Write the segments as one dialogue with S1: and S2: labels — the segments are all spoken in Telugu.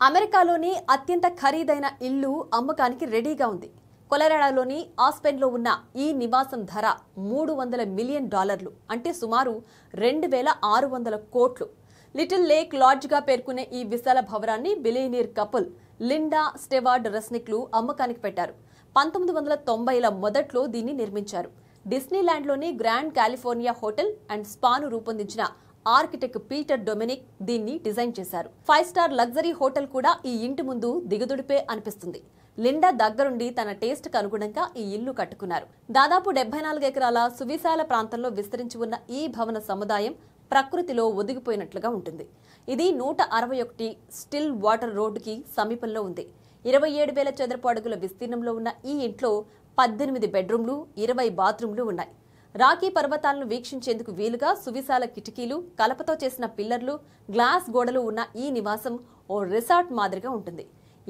S1: అమెరికాలోని అత్యంత ఖరీదైన ఇల్లు అమ్మకానికి రెడీగా ఉంది. కొలరాడోలోని ఆస్పెన్లో ఉన్న ఈ నివాసం ధర $300 మిలియన్, అంటే సుమారు 2,600 కోట్లు. లిటిల్ లేక్ లాడ్జ్గా పేర్కొనే ఈ విశాల భవనాన్ని బిలియనీర్ కపుల్ లిండా స్టెవార్డ్ రెస్నిక్లు అమ్మకానికి పెట్టారు. 1990ల మొదట్లో దీన్ని నిర్మించారు. డిస్నీల్యాండ్లోని గ్రాండ్ కాలిఫోర్నియా హోటల్ అండ్ స్పాను రూపొందించిన ఆర్కిటెక్ట్ పీటర్ డొమినిక్ దీన్ని డిజైన్ చేశారు. 5 స్టార్ లగ్జరీ హోటల్ కూడా ఈ ఇంటి ముందు దిగదుడిపే అనిపిస్తుంది. లిండా దగ్గరుండి తన టేస్ట్ కు అనుగుణంగా ఈ ఇల్లు కట్టుకున్నారు. దాదాపు 74 ఎకరాల సువిశాల ప్రాంతంలో విస్తరించి ఉన్న ఈ భవన సముదాయం ప్రకృతిలో ఒదిగిపోయినట్లుగా ఉంటుంది. ఇది 161 స్టిల్ వాటర్ రోడ్డుకి సమీపంలో ఉంది. 27,000 చదరపు అడుగుల విస్తీర్ణంలో ఉన్న ఈ ఇంట్లో 18 బెడ్రూమ్లు, 20 బాత్రూమ్లు ఉన్నాయి. రాకీ పర్వతాలను వీక్షించేందుకు వీలుగా సువిశాల కిటికీలు, కలపతో చేసిన పిల్లర్లు, గ్లాస్ గోడలు ఉన్న ఈ నివాసం ఓ రిసార్ట్ మాదిరిగా ఉంటుంది.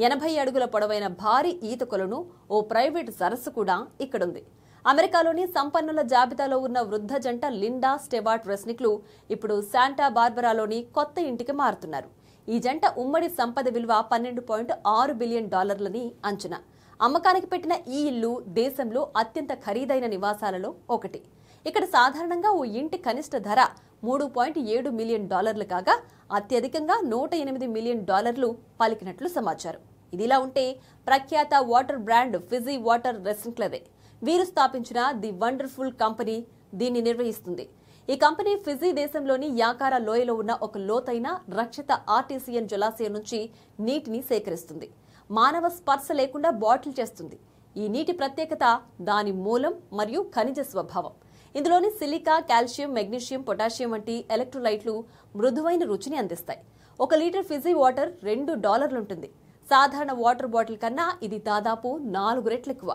S1: 80 అడుగుల పొడవైన భారీ ఈత కొలను, ఓ ప్రైవేట్ సరస్సు కూడా ఇక్కడుంది. అమెరికాలోని సంపన్నుల జాబితాలో ఉన్న వృద్ధ జంట లిండా స్టెవార్ట్ రెస్నిక్లు ఇప్పుడు శాంటా బార్బరాలోని కొత్త ఇంటికి మారుతున్నారు. ఈ జంట ఉమ్మడి సంపద విలువ $12.6 బిలియన్ అంచనా. అమ్మకానికి పెట్టిన ఈ ఇల్లు దేశంలో అత్యంత ఖరీదైన నివాసాలలో ఒకటి. ఇక్కడ సాధారణంగా ఓ ఇంటి కనిష్ట ధర $3.7 మిలియన్ కాగా అత్యధికంగా $108 మిలియన్ పలికినట్లు సమాచారం. ఇదిలా ఉంటే ప్రఖ్యాత వాటర్ బ్రాండ్ ఫిజీ వాటర్ రెస్నిక్లదే. వీరు స్థాపించిన ది వండర్ఫుల్ కంపెనీ దీన్ని నిర్వహిస్తుంది. ఈ కంపెనీ ఫిజీ దేశంలోని యాకారా లోయలో ఉన్న ఒక లోతైన రక్షిత ఆర్టీసీఎన్ జలాశయం నుంచి నీటిని సేకరిస్తుంది. మానవ స్పర్శ లేకుండా బాటిల్ చేస్తుంది. ఈ నీటి ప్రత్యేకత దాని మూలం మరియు ఖనిజ స్వభావం. ఇందులోని సిలికా, కాల్షియం, మెగ్నీషియం, పొటాషియం వంటి ఎలక్ట్రోలైట్లు మృదువైన రుచిని అందిస్తాయి. 1 లీటర్ ఫిజీ వాటర్ $2 ఉంటుంది. సాధారణ వాటర్ బాటిల్ కన్నా ఇది దాదాపు 4 రెట్లు ఎక్కువ.